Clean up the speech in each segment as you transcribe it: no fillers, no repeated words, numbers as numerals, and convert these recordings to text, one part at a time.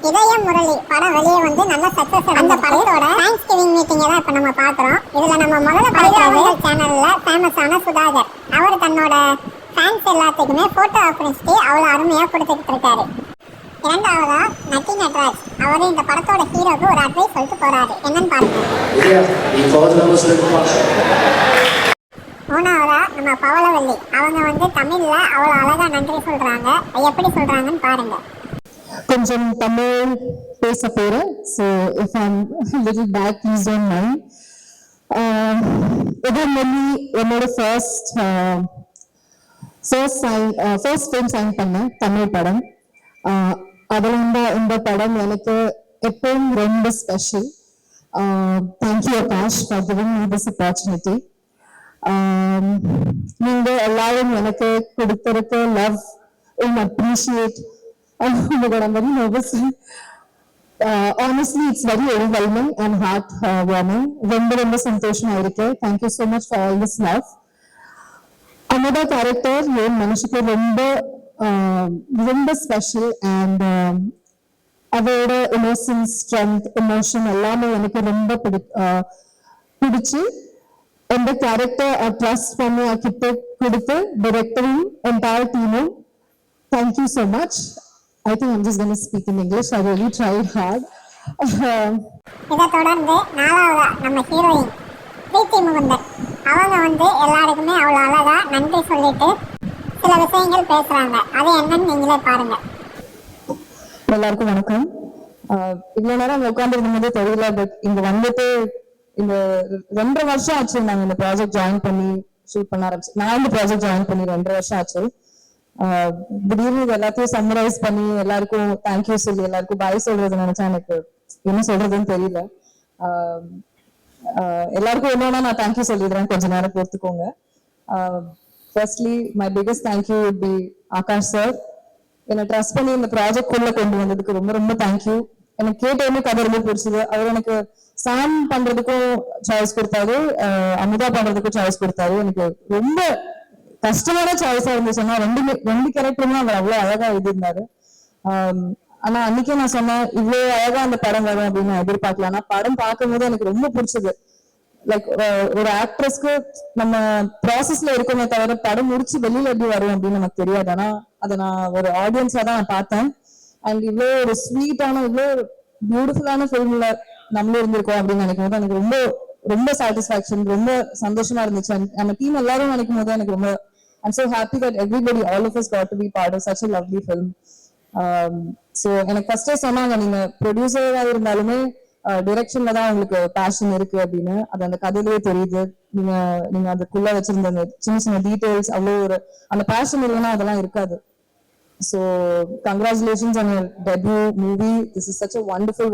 இதயம் முரளி படம் வெளியே வந்து நல்ல சக்சஸ். அந்த படத்தோட தேங்க்ஸ் கிவிங் மீட்டிங்கை தான் இப்போ நம்ம பார்க்குறோம். இதுல நம்ம முதல்ல பரிதாபங்கள் சேனல்ல ஃபேமஸான சுதாகர் அவர் தன்னோட ஃபேன்ஸ் எல்லாத்துக்குமே போட்டோ ஆப்பர்ச்சுனிட்டி அவ்வளோ அருமையாக கொடுத்துக்கிட்டு இருக்காரு. இரண்டாவதா நட்டி நட்ராஜ் அவரு இந்த படத்தோட ஹீரோக்கு ஒரு அட்வைஸ் சொல்லிட்டு போறாரு. என்னன்னு பாருங்க. மூணாவதா நம்ம பவளவல்லி அவங்க வந்து தமிழ்ல அவ்வளோ அழகா நன்றி சொல்றாங்க. எப்படி சொல்றாங்கன்னு பாருங்க. கொஞ்சம் தமிழ் பேச போறேன். So if I'm little back please don't mind. இதயமொழி என்னோட ஃபர்ஸ்ட் ஃபிலிம் சைன் பண்ணேன் தமிழ் படம். அதில் இந்த படம் எனக்கு எப்பவும் ரொம்ப special. Thank you Akash for giving me this opportunity. நீங்க எல்லாரும் எனக்கு கொடுத்திருக்க love and appreciate. Oh my God, I'm very nervous. Honestly, it's very overwhelming and heart-warming. ரொம்ப சந்தோஷமா இருக்கு. Thank you so much for all this love. Another character என் மனசுக்கு ரொம்ப special and அவரோட இன்னோசன்ஸ், ஸ்ட்ரென்த், எமோஷன் எல்லாமே எனக்கு ரொம்ப பிடிச்சு இந்த கேரக்டர் ட்ரஸ்ட் பண்ணி கிட்ட கொடுத்து டைரக்டரும் என்டையர் டீமும் thank you so much. I think I'm just going to speak in English. I really tried hard. இதை தொடர்ந்து நாலாவதா நம்ம ஹீரோயின் பிரீத்தி முகுந்தன் அவங்க வந்து எல்லாருக்குமே அவ்வளோ அழகா நன்றி சொல்லிட்டு சில விஷயங்கள் பேசுறாங்க. அது என்னன்னு நீங்களே பாருங்க. எல்லாருக்கும் வணக்கம். இவ்வளவு நேரம் உட்காந்துருக்கும் போதே தெரியல, பட் இங்க வந்துட்டு இந்த 2.5 வருஷம் ஆச்சு நாங்க இந்த ப்ராஜெக்ட் ஜாயின் பண்ணி ஷூட் பண்ண ஆரம்பிச்சு. நான் இந்த ப்ராஜெக்ட் ஜாயின் பண்ணி 2.5 வருஷம் ஆச்சு. திடீர்னு இது எல்லாத்தையும் சம்மரைஸ் பண்ணி எல்லாருக்கும் தேங்க்யூ சொல்லி எல்லாருக்கும் பாய் சொல்றது நினைச்சா எனக்கு என்ன சொல்றதுன்னு தெரியல. எல்லாருக்கும் என்னன்னா நான் தேங்க்யூ சொல்லிடுறேன், கொஞ்ச நேரம் பொறுத்துக்கோங்க. Firstly my biggest thank you would be Akash sir. என்னை ட்ரஸ்ட் பண்ணி இந்த ப்ராஜெக்ட் குள்ள கொண்டு வந்ததுக்கு ரொம்ப தேங்க்யூ. எனக்கு கேட்டவுமே கதை ரொம்ப பிடிச்சது. அவர் எனக்கு சாம் பண்றதுக்கும் சாய்ஸ் கொடுத்தாரு, அமுதா பண்றதுக்கும் சாய்ஸ் கொடுத்தாரு. எனக்கு ரொம்ப கஷ்டமான சாய்ஸா இருந்துச்சுன்னா ரெண்டு கேரக்டருமே அவர் அவ்வளவு அழகா எழுதியிருந்தாரு. ஆனா அன்னைக்கே நான் சொன்னேன் இவ்வளவு அழகா அந்த படம் வரும் அப்படின்னு நான் எதிர்பார்க்கல. ஆனா படம் பார்க்கும்போது எனக்கு ரொம்ப பிடிச்சது. லைக் ஒரு ஆக்ட்ரஸ்க்கு நம்ம ப்ராசஸ்ல இருக்கோமே தவிர படம் முடிச்சு வெளியில எப்படி வரும் அப்படின்னு நமக்கு தெரியாது. ஆனா அதை நான் ஒரு ஆடியன்ஸா தான் நான் பார்த்தேன். அண்ட் இவ்வளோ ஒரு ஸ்வீட்டான இவ்வளோ பியூட்டிஃபுல்லான ஃபிலிம்ல நம்மளும் இருந்திருக்கோம் அப்படின்னு நினைக்கும் போது எனக்கு ரொம்ப சாட்டிஸ்ஃபேக்ஷன், ரொம்ப சந்தோஷமா இருந்துச்சு. நம்ம டீம் எல்லாரும் நினைக்கும் போது எனக்கு ரொம்ப I'm so happy that everybody, all of us got to be part of such a lovely film. So எனக்கு ஃபர்ஸ்டே சொன்னாங்க நீங்க ப்ரொடியூசரா இருந்தாலுமே டிரெக்ஷன்ல தான் உங்களுக்கு பேஷன் இருக்கு அப்படின்னு. அது அந்த கதையிலேயே தெரியுது. நீங்க அதுக்குள்ள வச்சிருந்த சின்ன டீடைல்ஸ் அவ்வளோ ஒரு அந்த பேஷன் இல்லைன்னா அதெல்லாம் இருக்காது. So congratulations on your debut movie. This is such a wonderful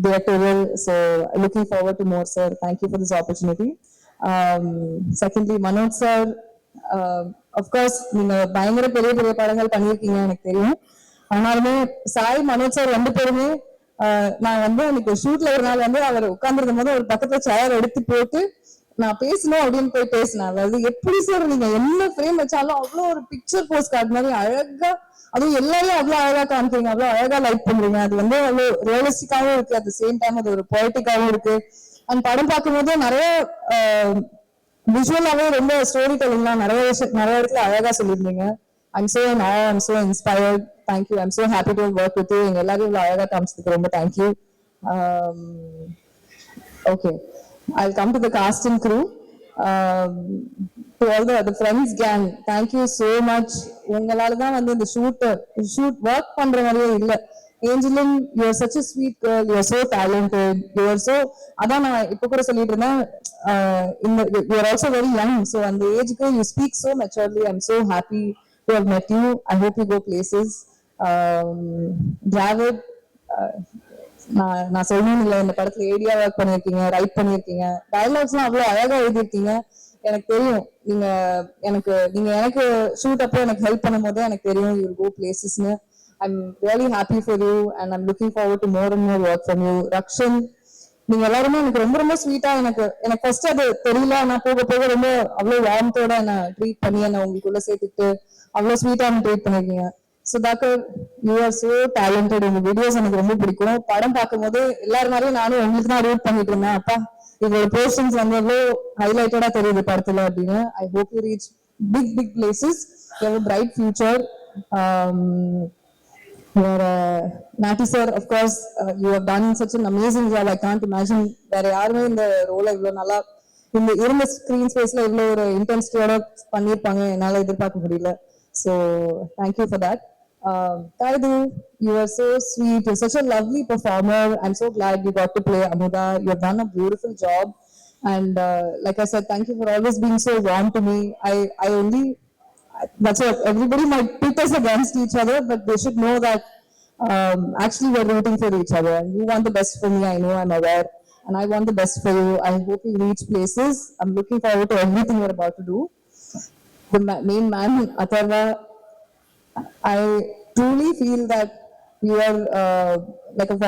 directorial. So looking forward to more, sir. Thank you for this opportunity. Secondly, Manoj sir, of course நீங்க பயங்கர பெரிய படங்கள் பண்ணியிருக்கீங்க எனக்கு தெரியும். ஆனாலுமே சாய், மனோஜ் சார் 2 பேருமே நான் வந்து அன்னைக்கு ஷூட்ல ஒரு நாள் வந்து அவர் உட்கார்ந்துருக்கும் போது ஒரு பக்கத்துல சேர் எடுத்து போட்டு நான் பேசணும் அப்படின்னு போய் பேசினேன். அதாவது எப்படி சார் நீங்க என்ன ஃப்ரேம் வச்சாலும் அவ்வளோ ஒரு பிக்சர் போஸ்ட் கார்டு மாதிரி அழகா, அதுவும் எல்லாரையும் அவ்வளவு அழகா காமிக்கிறீங்க, அவ்வளவு அழகா லைக் பண்றீங்க. அது வந்து அவ்வளவு ரியலிஸ்டிக்காவும் இருக்கு, அட் த சேம் டைம் அது ஒரு பொயட்டிக்காவும் இருக்கு. அந்த படம் பார்க்கும்போது நிறைய விஷுவலாவே ரொம்ப ஸ்டோரி டெல்லிங்லாம் நிறைய இடத்துல அழகா சொல்லியிருந்தீங்க. I'm so inspired. Thank you. I'm so happy to work with you. எங்க எல்லாரும் இவ்வளவு அழகா காமிச்சதுக்கு ரொம்ப thank you. Okay, I'll come to the cast and crew. To all the friends gang, thank you so much. உங்களால தான் வந்து இந்த ஷூட் ஒர்க் பண்ற மாதிரியே இல்லை. Angeline, you are such a sweet girl. You are so talented. You are so அதான் நான் இப்ப கூட சொல்லிட்டு இருந்தேன். You are also very young. So on the age you speak so maturely. I'm so happy to have met you. I hope you go places. Dravid, நான் சொல்லணும் இல்லை, இந்த படத்துல ஏடியா ஒர்க் பண்ணிருக்கீங்க, ரைட் பண்ணிருக்கீங்க, டயலாக்ஸ்லாம் அவ்வளவு அழகா எழுதிருக்கீங்க. எனக்கு தெரியும் நீங்க எனக்கு ஷூட் அப்போ எனக்கு ஹெல்ப் பண்ணும் போது எனக்கு தெரியும் you will go placesனு. I'm really happy for you and I'm looking forward to more and more work from you. Rakshan, நீங்க எல்லாருமே எனக்கு ரொம்ப ஸ்வீட்டா, எனக்கு ஃபர்ஸ்ட் அது தெரியல, ஆனா போக ரொம்ப அவ்வளவு வார்மத்தோட என்ன ட்ரீட் பண்ணி என்ன உங்களுக்குள்ள சேர்த்துட்டு அவ்வளவு ஸ்வீட்டா என்ன ட்ரீட் பண்ணிருக்கீங்க. Sudhakar, you are so talented. இந்த வீடியோஸ் எனக்கு ரொம்ப பிடிக்கும். படம் பார்க்கும்போது எல்லாரும் மாதிரியும் நானும் உங்களுக்கு தான் ரூட் பண்ணிட்டு இருந்தேன். அப்பா இவரோட போர்ஷன்ஸ் வந்து எவ்வளோ ஹைலைட்டடா தெரியுது படத்துல அப்படின்னு. I hope you reach big big places. யூ ஹேவ் a bright future. Your Nati sir, of course, you have done such an amazing job. I can't imagine வேற யாருமே இந்த ரோலை இவ்வளவு நல்லா இந்த இருந்த ஸ்கிரீன் ஸ்பேஸ்ல இவ்வளவு ஒரு இன்டென்சிட்டியோட பண்ணியிருப்பாங்க என்னால எதிர்பார்க்க முடியல. So thank you for that. Kaidu, you are so sweet. You're such a lovely performer. I'm so glad you got to play Amuda. You've done a beautiful job. And like I said, thank you for always being so warm to me. I only that's what everybody might pit us against each other, but they should know that actually we're rooting for each other. You want the best for me, I know, I'm aware, and I want the best for you. I hope you reach places. I'm looking forward to everything you're about to do. The main man, Atharva, I truly feel that you are like of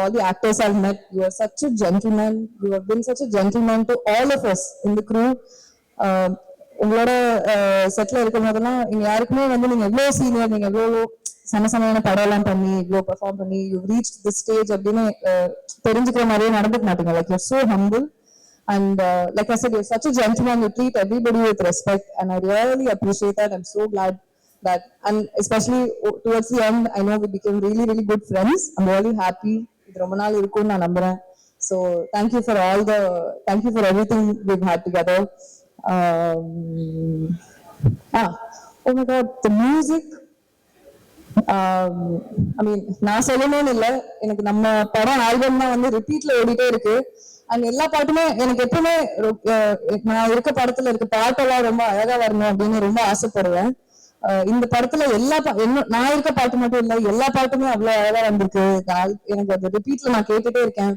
all the actors I've met, you are such a gentleman. You have been such a gentleman to all of us in the crew. உங்களோட செட்ல இருக்கும் போதெல்லாம் இங்க யாருக்குமே வந்து நீங்க எவ்வளவு senior, நீங்க எவ்வளவு சமசமையான படம் எல்லாம் பண்ணி இவ்வளவு பெர்ஃபார்ம் பண்ணி யூ ரீச் தி ஸ்டேஜ் அப்படின்னு தெரிஞ்சுக்கிற மாதிரியே நடந்துக்க மாட்டீங்க. Like you're so humble and like I said, you're such a gentleman. You treat everybody with respect and I really appreciate that. I'm so glad that, and especially towards the end, I know we became really really good friends. I'm really happy. இது ரொம்ப நாள் இருக்கும்னு நான் நம்புறேன். So thank you for everything we've had together. Oh my God, the music. I mean, நான் சொல்லணும்னு இல்லை, எனக்கு நம்ம படம் ஆல்பம் தான் வந்து ரிப்பீட்ல ஓடிட்டே இருக்கு. அண்ட் எல்லா பாட்டுமே எனக்கு எப்பவுமே நான் இருக்க படத்துல இருக்க பாட்டெல்லாம் ரொம்ப அழகா வரணும் அப்படின்னு ரொம்ப ஆசைப்படுவேன். இந்த படத்துல நான் இருக்க பாட்டு மட்டும் இல்லை, எல்லா பாட்டுமே அவ்வளவு அழகா வந்திருக்கு. எனக்கு அந்த ரிப்பீட்ல நான் கேட்டுட்டே இருக்கேன்.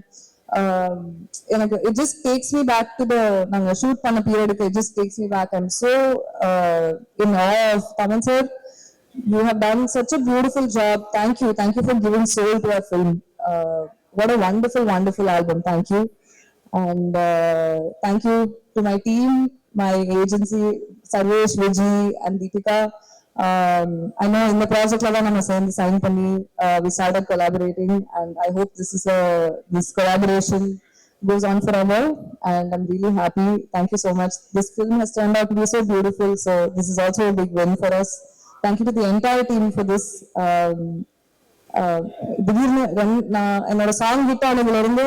எனக்கு it just takes me back to the நாங்க ஷூட் பண்ண பீரியடுக்கு. It just takes me back. I'm so in awe of Taman sir. You have done such a beautiful job. Thank you for giving soul to our film. What a wonderful album. Thank you. And thank you to my team, my agency, Sarvesh, Vijay and Deepika. I know in the project la nama sign panni we started collaborating, and I hope this collaboration goes on forever, and I'm really happy. Thank you so much. This film has turned out to be so beautiful, so this is also a big win for us. Thank you to the entire team for this. திடீர்னு நான் என்னோட song hit ஆனதுல இருந்து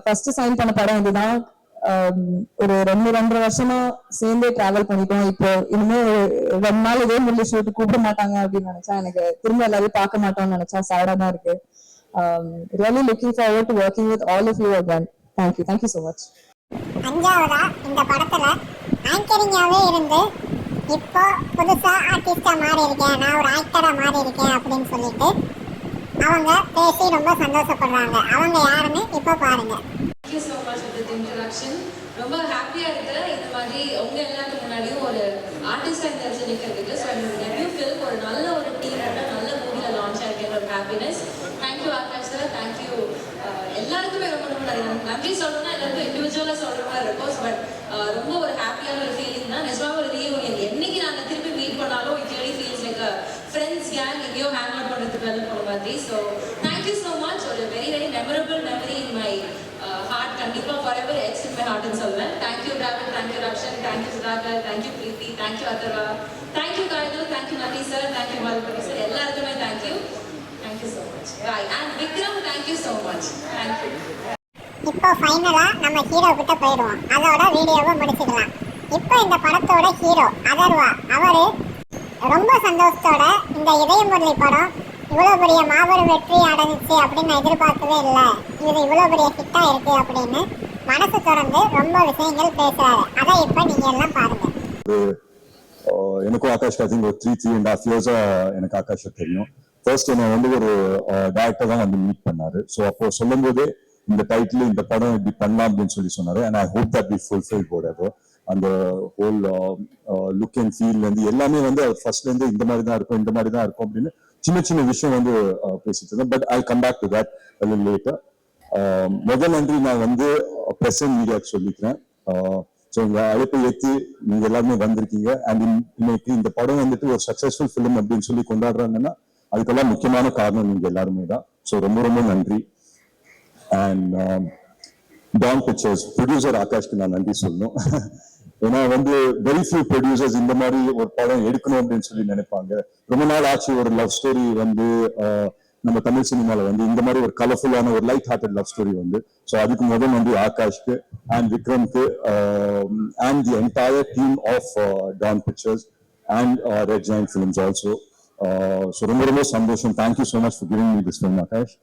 first sign பண்ண படம் இதுதான். ஒரு 2-2.5 வருஷமா சேர்ந்தே டிராவல் பண்ணிட்டோம். இப்போ இனிமே 2 நாள் இதே முள்ளி ஷூட் கூப்பிட மாட்டாங்க அப்படின்னு நினைச்சா, எனக்கு திரும்ப எல்லாரையும் பார்க்க மாட்டோம்னு நினைச்சா சேடா தான் இருக்கு. Really looking forward to working with all of you again. Thank you so much. அஞ்சாவதா இந்த படத்துல ஆங்கரிங்காவே இருந்து இப்போ புதுசா ஆர்டிஸ்டா மாறி இருக்கேன், நான் ஒரு ஆக்டரா மாறி இருக்கேன் அப்படின்னு சொல்லிட்டு அவங்க பேசி ரொம்ப சந்தோஷப்படுறாங்க. அவங்க யாருன்னு இப்போ பாருங்க. Thank you so much for the introduction. ரொம்ப ஹாப்பியா இருக்கு இந்த மாதிரி உங்க எல்லாத்துக்கு முன்னாடியும் ஒரு ஆர்டிஸ்டா இந்த இடத்துல நிக்கிறதுக்கு. ஸோ என்னோட டெபியூ ஃபில்ம் ஒரு நல்ல ஒரு டீமோட நல்ல மூவில லான்ச் ஆயிருக்கேன். ஒரு happiness. Thank you Akash sir, thank you எல்லாருக்குமே ரொம்ப ரொம்ப நன்றி சொல்லணும்னா எல்லாருக்கும் இண்டிவிஜுவலா சொல்ற மாதிரி இருக்கும். பட் ரொம்ப ஒரு ஹாப்பியான ஒரு ஃபீலிங் தான். நிஜமாக ஒரு ரீயூனியன். என்னைக்கு நாங்கள் திருப்பி மீட் பண்ணாலும் it really feels like friends gang எங்கேயோ ஹேங் அவுட் பண்ணுறதுக்கு வேலை போன மாதிரி. So thank you so much. ஒரு very very memorable memory in my heart. கண்டிப்பாக forever ex in my ஹார்ட்னு சொல்வேன். Thank you Dravid, thank you Rakshan, thank you Sudhakar, thank you Preethi, thank you Atharva, thank you Kayadu, thank you Nadhi sir, thank you Mathapathi sir, எல்லாருக்குமே thank you. Thank you so much. Bye. And Vikram, thank you so much. Thank you. இப்போ ஃபைனலா நம்ம hero கிட்ட போயிடுவோம். அதோட வீடியோவை முடிச்சுக்கலாம். இப்போ இந்த படத்தோட ஹீரோ அதர்வா அவரு ரொம்ப சந்தோஷத்தோட இந்த இதயமுரளி படம் இவ்வளோ பெரிய மாபெரும் வெற்றி அடைஞ்சிச்சு அப்படின்னு நான் எதிர்பார்க்கவே இல்லை, இது இவ்வளோ பெரிய ஹிட்டா இருக்கு அப்படின்னு மனசு திறந்து ரொம்ப விஷயங்கள் பேசுறாரு. அதை இப்போ நீங்க எல்லாம் பாருங்க. எனக்கும் ஆகாஷ் ஐ திங்க் ஒரு 3.5 இயர்ஸா எனக்கு ஆகாஷ் தெரியும். ஃபர்ஸ்ட் என்ன வந்து ஒரு டைரக்டர் தான் வந்து மீட் பண்ணாரு. ஸோ அப்போ சொல்லும் போதே இந்த டைட்டில் இந்த படம் இப்படி பண்ணலாம் அப்படின்னு சொன்னாரு. And I hope that we fulfil whatever. அந்த ஹோல் லுக் அண்ட் ஃபீல் வந்து எல்லாமே வந்து ஃபர்ஸ்ட்ல இருந்து இந்த மாதிரி தான் இருக்கும் அப்படின்னு சின்ன சின்ன விஷயம் வந்து பேசிட்டு இருந்தேன். But I come back to that a little later. முதல் நன்றி நான் வந்து பிரசன்ட் மீடியாவுக்கு சொல்லிக்கிறேன். ஸோ உங்க அழைப்பை ஏற்றி நீங்க எல்லாருமே வந்திருக்கீங்க அண்ட் இன்னைக்கு இந்த படம் வந்துட்டு ஒரு சக்சஸ்ஃபுல் ஃபிலிம் அப்படின்னு சொல்லி கொண்டாடுறாங்கன்னா அதுக்கெல்லாம் முக்கியமான காரணம் நீங்க எல்லாருமே தான். ஸோ ரொம்ப ரொம்ப நன்றி. அண்ட் டான் பிக்சர்ஸ் ப்ரொடியூசர் ஆகாஷ்க்கு நான் நன்றி சொல்லணும். ஏன்னா வந்து வெரி ஃபியூ ப்ரொடியூசர்ஸ் இந்த மாதிரி ஒரு படம் எடுக்கணும் அப்படின்னு சொல்லி நினைப்பாங்க. ரொம்ப நாள் ஆச்சு ஒரு லவ் ஸ்டோரி வந்து நம்ம தமிழ் சினிமால வந்து இந்த மாதிரி ஒரு கலர்ஃபுல்லான ஒரு லைட் ஹார்ட்டட் லவ் ஸ்டோரி வந்து. ஸோ அதுக்கு முதல் நன்றி ஆகாஷ்க்கு அண்ட் விக்ரம்க்கு and the entire team of Dawn Pictures and Red Giant Films also. So ரொம்ப ரொம்ப சந்தோஷம். Thank you so much for giving me this film Akash.